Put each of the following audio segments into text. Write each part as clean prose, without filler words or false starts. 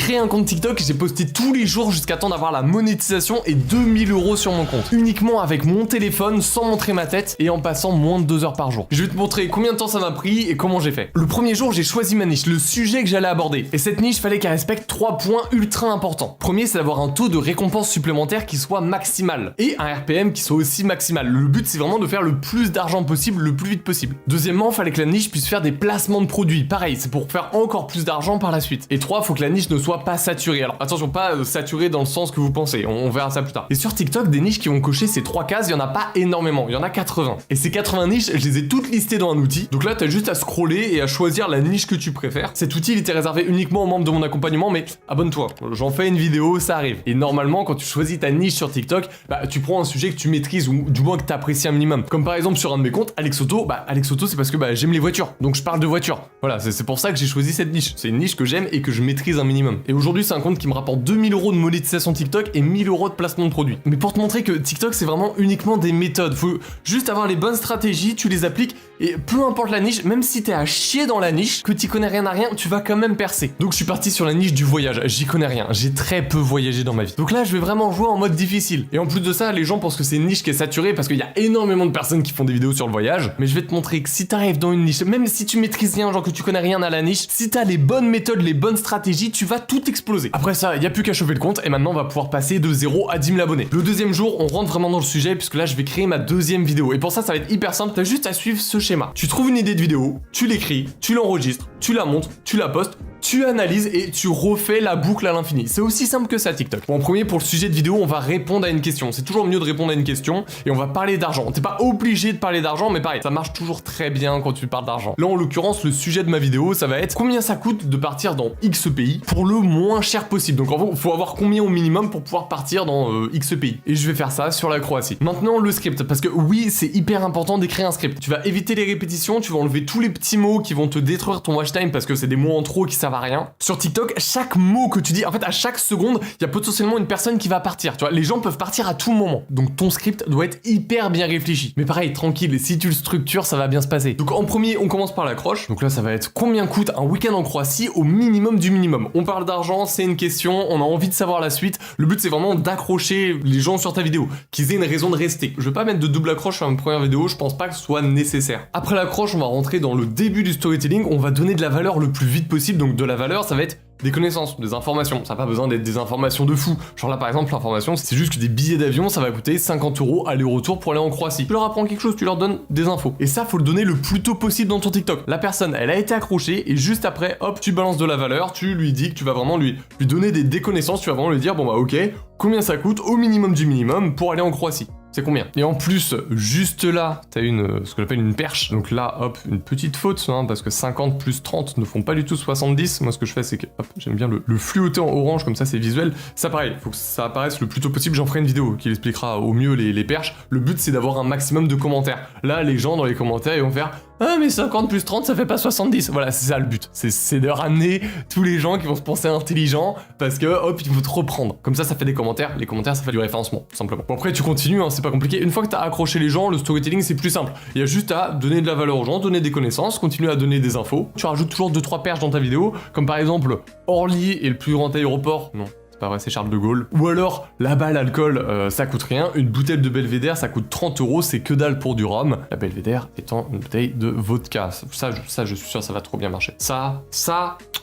créé un compte TikTok et j'ai posté tous les jours jusqu'à temps d'avoir la monétisation et 2000 € sur mon compte. Uniquement avec mon téléphone, sans montrer ma tête et en passant moins de 2 heures par jour. Je vais te montrer combien de temps ça m'a pris et comment j'ai fait. Le premier jour, j'ai choisi ma niche, le sujet que j'allais aborder. Et cette niche, fallait qu'elle respecte 3 points ultra importants. Premier, c'est d'avoir un taux de récompense supplémentaire qui soit maximal. Et un RPM qui soit aussi maximal. Le but, c'est vraiment de faire le plus d'argent possible, le plus vite possible. Deuxièmement, fallait que la niche puisse faire des placements de produits. Pareil, c'est pour faire encore plus d'argent par la suite. Et 3, faut que la niche ne soit pas saturée. Alors attention, pas saturée dans le sens que vous pensez. On verra ça plus tard. Et sur TikTok, des niches qui vont cocher ces 3 cases, il y en a pas énormément. Il y en a 80. Et ces 80 niches, je les ai toutes listées dans un outil. Donc là, t'as juste à scroller et à choisir la niche que tu préfères. Cet outil, il était réservé uniquement aux membres de mon accompagnement, mais abonne-toi. J'en fais une vidéo, ça arrive. Et normalement, quand tu choisis ta niche sur TikTok, tu prends un sujet que tu maîtrises ou du moins que t'apprécies un minimum. Comme par exemple sur un de mes comptes, Alex Auto. Alex Auto, c'est parce que j'aime les voitures. Donc je parle de voitures. Voilà, c'est pour ça que j'ai choisi cette niche. C'est une niche que j'aime et que je maîtrise un minimum. Et aujourd'hui, c'est un compte qui me rapporte 2000 € de monétisation TikTok et 1000 € de placement de produits. Mais pour te montrer que TikTok, c'est vraiment uniquement des méthodes. Faut juste avoir les bonnes stratégies, tu les appliques et peu importe la niche, même si t'es à chier dans la niche, que t'y connais rien à rien, tu vas quand même percer. Donc je suis parti sur la niche du voyage. J'y connais rien. J'ai très peu voyagé dans ma vie. Donc là, je vais vraiment jouer en mode difficile. Et en plus de ça, les gens pensent que c'est une niche qui est saturée parce qu'il y a énormément de personnes qui font des vidéos sur le voyage. Mais je vais te montrer que si t'arrives dans une niche, même si tu maîtrises rien, genre que tu connais rien à la niche, si t'as les bonnes méthodes, les bonnes stratégies, tu vas tout exploser. Après ça, y a plus qu'à choper le compte et maintenant on va pouvoir passer de 0 à 10 000 abonnés. Le deuxième jour, on rentre vraiment dans le sujet puisque là, je vais créer ma deuxième vidéo. Et pour ça, ça va être hyper simple. T'as juste à suivre ce schéma. Tu trouves une idée de vidéo, tu l'écris, tu l'enregistres, tu la montes, tu la postes, tu analyses et tu refais la boucle à l'infini. C'est aussi simple que ça, TikTok. Bon, en premier, pour le sujet de vidéo, on va répondre à une question. C'est toujours mieux de répondre à une question et on va parler d'argent. T'es pas obligé de parler d'argent, mais pareil, ça marche toujours très bien quand tu parles d'argent. Là, en l'occurrence, le sujet de ma vidéo, ça va être combien ça coûte de partir dans X pays pour le moins cher possible. Donc en gros, faut avoir combien au minimum pour pouvoir partir dans X pays. Et je vais faire ça sur la Croatie. Maintenant, le script, parce que oui, c'est hyper important d'écrire un script. Tu vas éviter les répétitions, tu vas enlever tous les petits mots qui vont te détruire ton watch time parce que c'est des mots en trop qui servent à rien. Sur TikTok, chaque mot que tu dis, en fait, à chaque seconde, il y a potentiellement une personne qui va partir. Tu vois, les gens peuvent partir à tout moment. Donc ton script doit être hyper bien réfléchi. Mais pareil, tranquille, si tu le structures, ça va bien se passer. Donc en premier, on commence par l'accroche. Donc là, ça va être combien coûte un week-end en Croatie au minimum du minimum. On parle d'argent, c'est une question, on a envie de savoir la suite. Le but, c'est vraiment d'accrocher les gens sur ta vidéo, qu'ils aient une raison de rester. Je vais pas mettre de double accroche sur une première vidéo, je pense pas que ce soit nécessaire. Après l'accroche, on va rentrer dans le début du storytelling, on va donner de la valeur le plus vite possible. Donc de la valeur, ça va être des connaissances, des informations, ça n'a pas besoin d'être des informations de fou. Genre là par exemple l'information c'est juste que des billets d'avion ça va coûter 50 € aller-retour pour aller en Croatie. Tu leur apprends quelque chose, tu leur donnes des infos. Et ça faut le donner le plus tôt possible dans ton TikTok. La personne elle a été accrochée et juste après hop tu balances de la valeur, tu lui dis que tu vas vraiment lui donner des connaissances, tu vas vraiment lui dire bon ok, combien ça coûte au minimum du minimum pour aller en Croatie. C'est combien? Et en plus, juste là, t'as ce que j'appelle une perche. Donc là, hop, une petite faute, hein, parce que 50 plus 30 ne font pas du tout 70. Moi, ce que je fais, c'est que, hop, j'aime bien le fluoter en orange, comme ça, c'est visuel. Ça, pareil, faut que ça apparaisse le plus tôt possible. J'en ferai une vidéo qui expliquera au mieux les perches. Le but, c'est d'avoir un maximum de commentaires. Là, les gens, dans les commentaires, ils vont faire « Ah, mais 50 plus 30, ça fait pas 70 !» Voilà, c'est ça le but. C'est de ramener tous les gens qui vont se penser intelligents, parce que, hop, il faut te reprendre. Comme ça fait des commentaires. Les commentaires, ça fait du référencement, tout simplement. Bon, après, tu continues, hein, c'est pas compliqué. Une fois que t'as accroché les gens, le storytelling c'est plus simple. Il y a juste à donner de la valeur aux gens, donner des connaissances, continuer à donner des infos. Tu rajoutes toujours 2-3 perches dans ta vidéo, comme par exemple Orly est le plus grand aéroport. Non. C'est pas vrai, c'est Charles de Gaulle. Ou alors, là-bas, l'alcool, ça coûte rien. Une bouteille de Belvédère, ça coûte 30 €, c'est que dalle pour du rhum. La Belvédère étant une bouteille de vodka. Ça, je suis sûr, ça va trop bien marcher. Ça,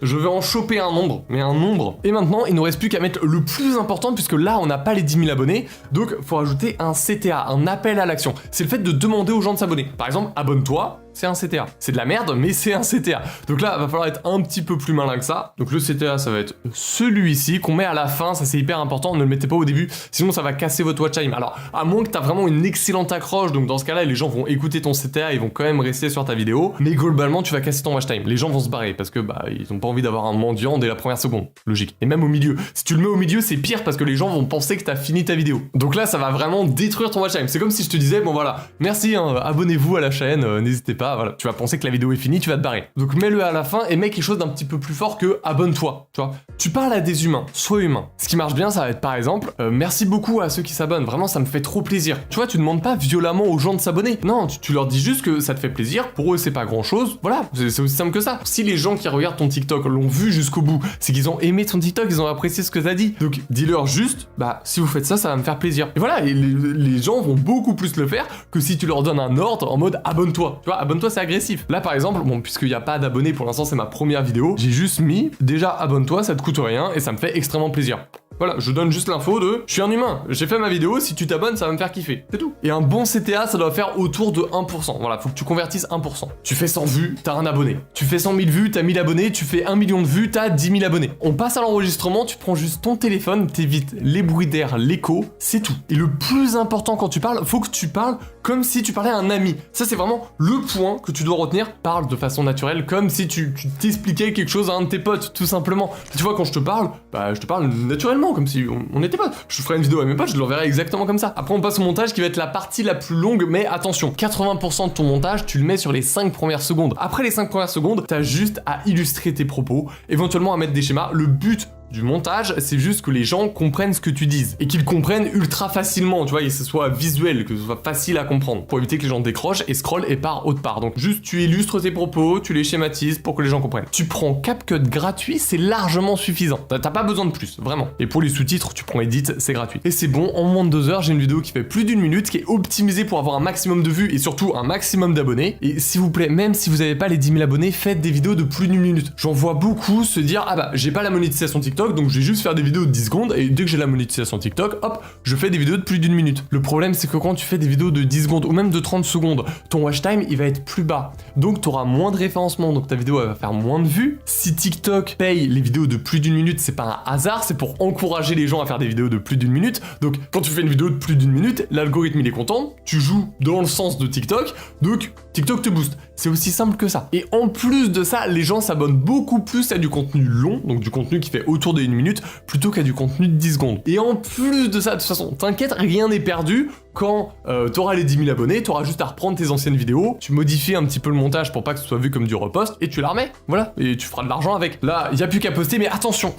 je vais en choper un nombre, mais un nombre. Et maintenant, il ne reste plus qu'à mettre le plus important, puisque là, on n'a pas les 10 000 abonnés. Donc, faut rajouter un CTA, un appel à l'action. C'est le fait de demander aux gens de s'abonner. Par exemple, abonne-toi. C'est un CTA. C'est de la merde, mais c'est un CTA. Donc là, il va falloir être un petit peu plus malin que ça. Donc le CTA, ça va être celui-ci qu'on met à la fin. Ça, c'est hyper important. Ne le mettez pas au début, sinon ça va casser votre watch time. Alors, à moins que tu as vraiment une excellente accroche, donc dans ce cas-là, les gens vont écouter ton CTA, ils vont quand même rester sur ta vidéo. Mais globalement, tu vas casser ton watch time. Les gens vont se barrer parce que ils ont pas envie d'avoir un mendiant dès la première seconde. Logique. Et même au milieu. Si tu le mets au milieu, c'est pire parce que les gens vont penser que tu as fini ta vidéo. Donc là, ça va vraiment détruire ton watch time. C'est comme si je te disais, bon voilà, merci, hein, abonnez-vous à la chaîne, n'hésitez pas. voilà, tu vas penser que la vidéo est finie, tu vas te barrer. Donc mets-le à la fin et mets quelque chose d'un petit peu plus fort que abonne-toi, tu vois. Tu parles à des humains, sois humain. Ce qui marche bien, ça va être par exemple, merci beaucoup à ceux qui s'abonnent, vraiment ça me fait trop plaisir. Tu vois, tu demandes pas violemment aux gens de s'abonner. Non, tu leur dis juste que ça te fait plaisir, pour eux c'est pas grand chose, voilà, c'est aussi simple que ça. Si les gens qui regardent ton TikTok l'ont vu jusqu'au bout, c'est qu'ils ont aimé ton TikTok, ils ont apprécié ce que t'as dit. Donc dis-leur juste, bah si vous faites ça, ça va me faire plaisir. Et voilà, et les gens vont beaucoup plus le faire que si tu leur donnes un ordre en mode abonne-toi. Tu vois, abonne-toi c'est agressif. Là par exemple, bon, puisqu'il n'y a pas d'abonnés pour l'instant, c'est ma première vidéo, j'ai juste mis, déjà abonne-toi, ça te coûte rien et ça me fait extrêmement plaisir. Voilà, je donne juste l'info de je suis un humain, j'ai fait ma vidéo, si tu t'abonnes, ça va me faire kiffer. C'est tout. Et un bon CTA, ça doit faire autour de 1%. Voilà, faut que tu convertisses 1%. Tu fais 100 vues, t'as un abonné. Tu fais 100 000 vues, t'as 1000 abonnés. Tu fais 1 million de vues, t'as 10 000 abonnés. On passe à l'enregistrement, tu prends juste ton téléphone, t'évites les bruits d'air, l'écho, c'est tout. Et le plus important quand tu parles, faut que tu parles comme si tu parlais à un ami. Ça, c'est vraiment le point que tu dois retenir. Parle de façon naturelle, comme si tu t'expliquais quelque chose à un de tes potes, tout simplement. Tu vois, quand je te parle, bah, je te parle naturellement, comme si on était potes. Je ferai une vidéo à mes potes, je l'enverrai exactement comme ça. Après, on passe au montage qui va être la partie la plus longue, mais attention, 80% de ton montage, tu le mets sur les 5 premières secondes. Après les 5 premières secondes, t'as juste à illustrer tes propos, éventuellement à mettre des schémas. Le but du montage, c'est juste que les gens comprennent ce que tu dises et qu'ils comprennent ultra facilement, tu vois, et que ce soit visuel, que ce soit facile à comprendre pour éviter que les gens décrochent et scrollent et partent autre part. Donc juste tu illustres tes propos, tu les schématises pour que les gens comprennent. Tu prends CapCut gratuit, c'est largement suffisant. T'as pas besoin de plus, vraiment. Et pour les sous-titres, tu prends Edit, c'est gratuit. Et c'est bon, en moins de 2 heures, j'ai une vidéo qui fait plus d'1 minute, qui est optimisée pour avoir un maximum de vues et surtout un maximum d'abonnés. Et s'il vous plaît, même si vous avez pas les 10 000 abonnés, faites des vidéos de plus d'1 minute. J'en vois beaucoup se dire, ah bah j'ai pas la monétisation TikTok, donc je vais juste faire des vidéos de 10 secondes et dès que j'ai la monétisation TikTok, hop, je fais des vidéos de plus d'1 minute. Le problème, c'est que quand tu fais des vidéos de 10 secondes ou même de 30 secondes, ton watch time, il va être plus bas. Donc tu auras moins de référencement, donc ta vidéo elle va faire moins de vues. Si TikTok paye les vidéos de plus d'1 minute, c'est pas un hasard, c'est pour encourager les gens à faire des vidéos de plus d'1 minute. Donc quand tu fais une vidéo de plus d'1 minute, l'algorithme il est content, tu joues dans le sens de TikTok, donc TikTok te booste. C'est aussi simple que ça. Et en plus de ça, les gens s'abonnent beaucoup plus à du contenu long, donc du contenu qui fait autour de 1 minute, plutôt qu'à du contenu de 10 secondes. Et en plus de ça, de toute façon, t'inquiète, rien n'est perdu. Quand t'auras les 10 000 abonnés, t'auras juste à reprendre tes anciennes vidéos, tu modifies un petit peu le montage pour pas que ce soit vu comme du repost, et tu la remets, voilà, et tu feras de l'argent avec. Là, y a plus qu'à poster, mais attention,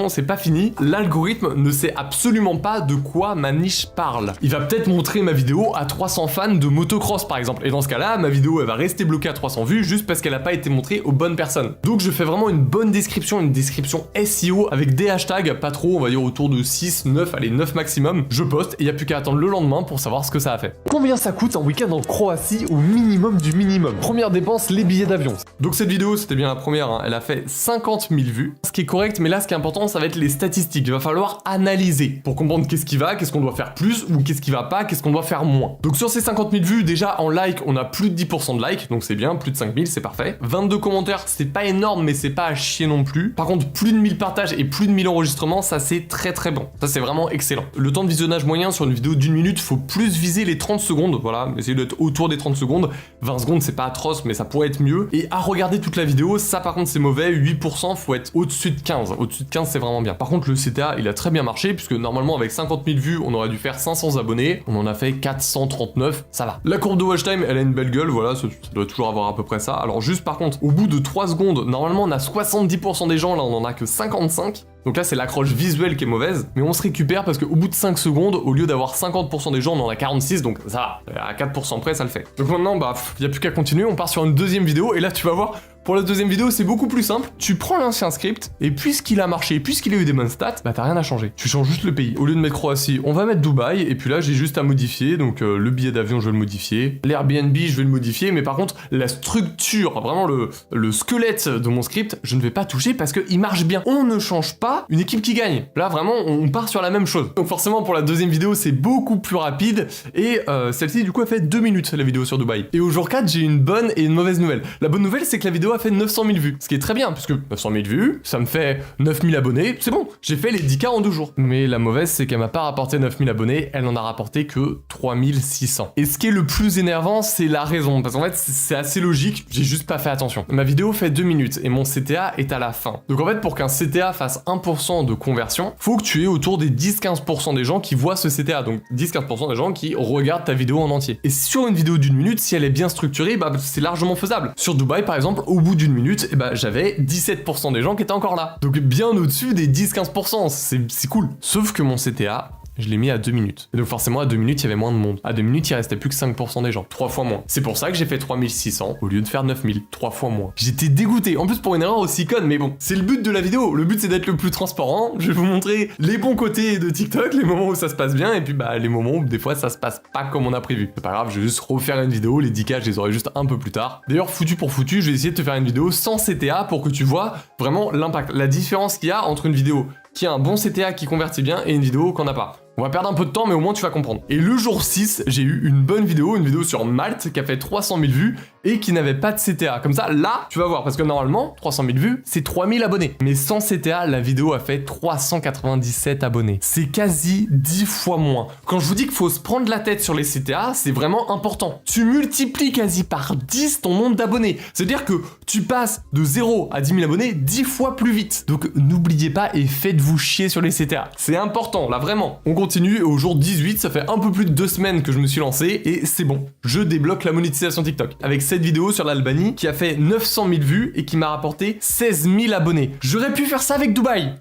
c'est pas fini. L'algorithme ne sait absolument pas de quoi ma niche parle. Il va peut-être montrer ma vidéo à 300 fans de motocross, par exemple, et dans ce cas-là, ma vidéo, elle va rester bloquée à 300 vues juste parce qu'elle a pas été montrée aux bonnes personnes. Donc je fais vraiment une bonne description, une description SEO avec des hashtags, pas trop, on va dire autour de 6, 9, allez 9 maximum. Je poste et y a plus qu'à attendre le lendemain pour savoir ce que ça a fait. Combien ça coûte un week-end en Croatie au minimum du minimum? Première dépense, les billets d'avion. Donc cette vidéo, c'était bien la première, hein, elle a fait 50 000 vues, ce qui est correct, mais là ce qui est important, ça va être les statistiques. Il va falloir analyser pour comprendre qu'est-ce qui va, qu'est-ce qu'on doit faire plus ou qu'est-ce qui va pas, qu'est-ce qu'on doit faire moins. Donc sur ces 50 000 vues, déjà en like, on a plus de 10% de like, donc c'est bien, plus de 5 000, c'est parfait. 22 commentaires, c'est pas énorme, mais c'est pas à chier non plus. Par contre, plus de 1000 partages et plus de 1000 enregistrements, ça c'est très très bon. Ça c'est vraiment excellent. Le temps de visionnage moyen sur une vidéo d'1 minute, faut plus viser les 30 secondes, voilà, essayez d'être autour des 30 secondes. 20 secondes, c'est pas atroce, mais ça pourrait être mieux. Et à regarder toute la vidéo, ça par contre c'est mauvais, 8%, faut être au-dessus de 15. Au-dessus de 15, c'est vraiment bien. Par contre, le CTA, il a très bien marché, puisque normalement avec 50 000 vues, on aurait dû faire 500 abonnés. On en a fait 439, ça va. La courbe de watch time, elle a une belle gueule, voilà, ça doit toujours avoir à peu près ça. Alors juste par contre, au bout de 3 secondes, normalement on a 70% des gens, là on en a que 55. Donc là c'est l'accroche visuelle qui est mauvaise, mais on se récupère parce qu'au bout de 5 secondes, au lieu d'avoir 50% des gens, on en a 46, donc ça va, à 4% près ça le fait. Donc maintenant, bah, y a plus qu'à continuer, on part sur une deuxième vidéo, et là tu vas voir, pour la deuxième vidéo, c'est beaucoup plus simple. Tu prends l'ancien script, et puisqu'il a marché, puisqu'il a eu des bonnes stats, bah t'as rien à changer. Tu changes juste le pays. Au lieu de mettre Croatie, on va mettre Dubaï, et puis là, j'ai juste à modifier. Donc le billet d'avion, je vais le modifier. L'Airbnb, je vais le modifier, mais par contre, la structure, vraiment le squelette de mon script, je ne vais pas toucher parce qu'il marche bien. On ne change pas une équipe qui gagne. Là, vraiment, on part sur la même chose. Donc forcément, pour la deuxième vidéo, c'est beaucoup plus rapide, et celle-ci, du coup, elle fait 2 minutes, la vidéo sur Dubaï. Et au jour 4, j'ai une bonne et une mauvaise nouvelle. La bonne nouvelle, c'est que la vidéo a fait 900 000 vues. Ce qui est très bien, puisque 900 000 vues, ça me fait 9000 abonnés, c'est bon, j'ai fait les 10K en 2 jours. Mais la mauvaise, c'est qu'elle m'a pas rapporté 9000 abonnés, elle n'en a rapporté que 3600. Et ce qui est le plus énervant, c'est la raison, parce qu'en fait, c'est assez logique, j'ai juste pas fait attention. Ma vidéo fait 2 minutes, et mon CTA est à la fin. Donc en fait, pour qu'un CTA fasse 1% de conversion, faut que tu aies autour des 10-15% des gens qui voient ce CTA, donc 10-15% des gens qui regardent ta vidéo en entier. Et sur une vidéo d'1 minute, si elle est bien structurée, bah c'est largement faisable. Sur Dubaï, par exemple, au bout d'1 minute, j'avais 17% des gens qui étaient encore là. Donc bien au-dessus des 10-15%, c'est cool. Sauf que mon CTA, je l'ai mis à 2 minutes. Et donc forcément, à 2 minutes, il y avait moins de monde. À 2 minutes, il restait plus que 5% des gens. 3 fois moins. C'est pour ça que j'ai fait 3600 au lieu de faire 9000. 3 fois moins. J'étais dégoûté. En plus, pour une erreur aussi conne, mais bon, c'est le but de la vidéo. Le but, c'est d'être le plus transparent. Je vais vous montrer les bons côtés de TikTok, les moments où ça se passe bien, et puis les moments où des fois, ça se passe pas comme on a prévu. C'est pas grave, je vais juste refaire une vidéo. Les 10K, je les aurai juste un peu plus tard. D'ailleurs, foutu pour foutu, je vais essayer de te faire une vidéo sans CTA pour que tu vois vraiment l'impact. La différence qu'il y a entre une vidéo qui a un bon CTA qui convertit bien et une vidéo qu'on n'a pas. On va perdre un peu de temps, mais au moins tu vas comprendre. Et le jour 6, j'ai eu une vidéo sur Malte qui a fait 300 000 vues et qui n'avait pas de CTA. Comme ça, là, tu vas voir, parce que normalement, 300 000 vues, c'est 3000 abonnés. Mais sans CTA, la vidéo a fait 397 abonnés. C'est quasi 10 fois moins. Quand je vous dis qu'il faut se prendre la tête sur les CTA, c'est vraiment important. Tu multiplies quasi par 10 ton nombre d'abonnés. C'est-à-dire que tu passes de 0 à 10 000 abonnés 10 fois plus vite. Donc n'oubliez pas et faites-vous chier sur les CTA. C'est important, là, vraiment. On continue, et au jour 18, ça fait un peu plus de 2 semaines que je me suis lancé, et c'est bon. Je débloque la monétisation TikTok. Avec cette vidéo sur l'Albanie, qui a fait 900 000 vues, et qui m'a rapporté 16 000 abonnés. J'aurais pu faire ça avec Dubaï.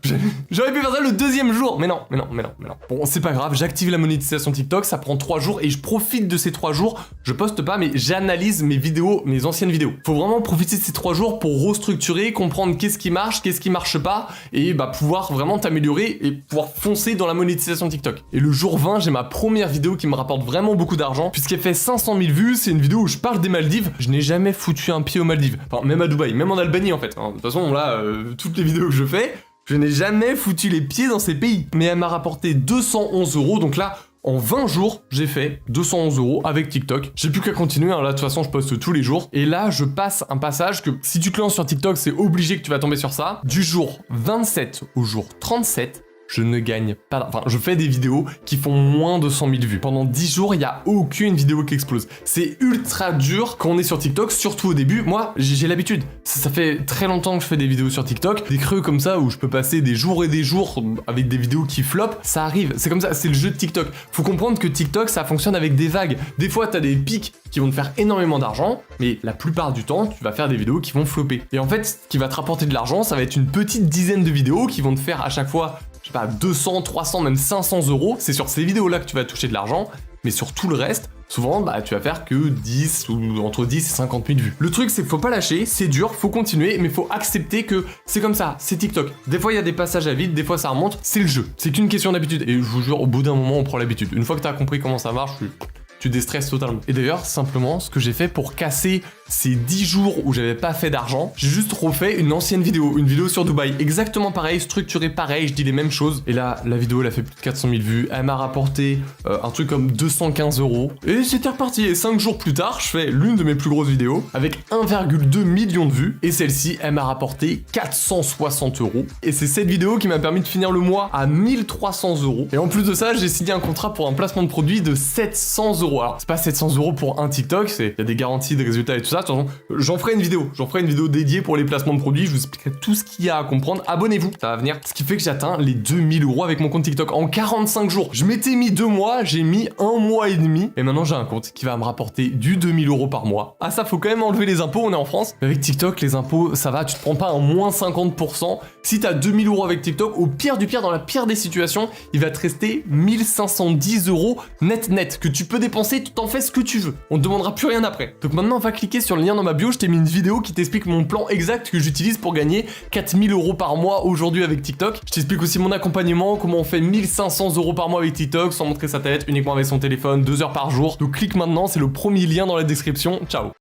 J'aurais pu faire ça le 2e jour. Mais non. Bon, c'est pas grave, j'active la monétisation TikTok, ça prend 3 jours, et je profite de ces 3 jours. Je poste pas, mais j'analyse mes vidéos, mes anciennes vidéos. Faut vraiment profiter de ces 3 jours pour restructurer, comprendre qu'est-ce qui marche pas, et pouvoir vraiment t'améliorer et pouvoir foncer dans la monétisation TikTok. Et le jour 20, j'ai ma première vidéo qui me rapporte vraiment beaucoup d'argent, puisqu'elle fait 500 000 vues. C'est une vidéo où je parle des Maldives. Je n'ai jamais foutu un pied aux Maldives. Enfin, même à Dubaï, même en Albanie en fait. De toute façon, là, toutes les vidéos que je fais, je n'ai jamais foutu les pieds dans ces pays. Mais elle m'a rapporté 211 €, donc là, en 20 jours, j'ai fait 211 € avec TikTok. J'ai plus qu'à continuer, là, de toute façon, je poste tous les jours. Et là, je passe un passage que, si tu te lances sur TikTok, c'est obligé que tu vas tomber sur ça. Du jour 27 au jour 37, je ne gagne pas... Enfin, je fais des vidéos qui font moins de 100 000 vues. Pendant 10 jours, il n'y a aucune vidéo qui explose. C'est ultra dur quand on est sur TikTok, surtout au début. Moi, j'ai l'habitude. Ça fait très longtemps que je fais des vidéos sur TikTok. Des creux comme ça, où je peux passer des jours et des jours avec des vidéos qui flopent, ça arrive. C'est comme ça, c'est le jeu de TikTok. Faut comprendre que TikTok, ça fonctionne avec des vagues. Des fois, t'as des pics qui vont te faire énormément d'argent, mais la plupart du temps, tu vas faire des vidéos qui vont flopper. Et en fait, ce qui va te rapporter de l'argent, ça va être une petite dizaine de vidéos qui vont te faire à chaque fois... je sais pas, 200, 300, même 500 €, c'est sur ces vidéos-là que tu vas toucher de l'argent, mais sur tout le reste, souvent, tu vas faire que 10 ou entre 10 et 50 000 vues. Le truc, c'est qu'il faut pas lâcher, c'est dur, faut continuer, mais faut accepter que c'est comme ça, c'est TikTok. Des fois, il y a des passages à vide, des fois, ça remonte, c'est le jeu. C'est qu'une question d'habitude, et je vous jure, au bout d'un moment, on prend l'habitude. Une fois que t'as compris comment ça marche, tu déstresses totalement. Et d'ailleurs, simplement, ce que j'ai fait pour casser ces 10 jours où j'avais pas fait d'argent, j'ai juste refait une ancienne vidéo, une vidéo sur Dubaï, exactement pareil, structurée pareil, je dis les mêmes choses. Et là, la vidéo, elle a fait plus de 400 000 vues, elle m'a rapporté un truc comme 215 €. Et c'était reparti, et 5 jours plus tard, je fais l'une de mes plus grosses vidéos, avec 1,2 million de vues, et celle-ci, elle m'a rapporté 460 €. Et c'est cette vidéo qui m'a permis de finir le mois à 1300 €. Et en plus de ça, j'ai signé un contrat pour un placement de produit de 700 €. Alors, c'est pas 700 € pour un TikTok, il y a des garanties de résultats et tout ça. De toute façon, j'en ferai une vidéo dédiée pour les placements de produits, je vous expliquerai tout ce qu'il y a à comprendre. Abonnez-vous, ça va venir. Ce qui fait que j'atteins les 2000 € avec mon compte TikTok en 45 jours. Je m'étais mis 2 mois, j'ai mis 1 mois et demi, et maintenant j'ai un compte qui va me rapporter du 2000 € par mois. Ah ça, faut quand même enlever les impôts, on est en France. Mais avec TikTok, les impôts, ça va, tu te prends pas un moins 50%. Si t'as 2000 € avec TikTok, au pire du pire, dans la pire des situations, il va te rester 1510 € net, que tu peux dépenser, tu t'en fais ce que tu veux. On te demandera plus rien après. Donc maintenant, on va cliquer sur le lien dans ma bio, je t'ai mis une vidéo qui t'explique mon plan exact que j'utilise pour gagner 4000 € par mois aujourd'hui avec TikTok. Je t'explique aussi mon accompagnement, comment on fait 1500 € par mois avec TikTok sans montrer sa tête, uniquement avec son téléphone, 2 heures par jour. Donc clique maintenant, c'est le premier lien dans la description. Ciao.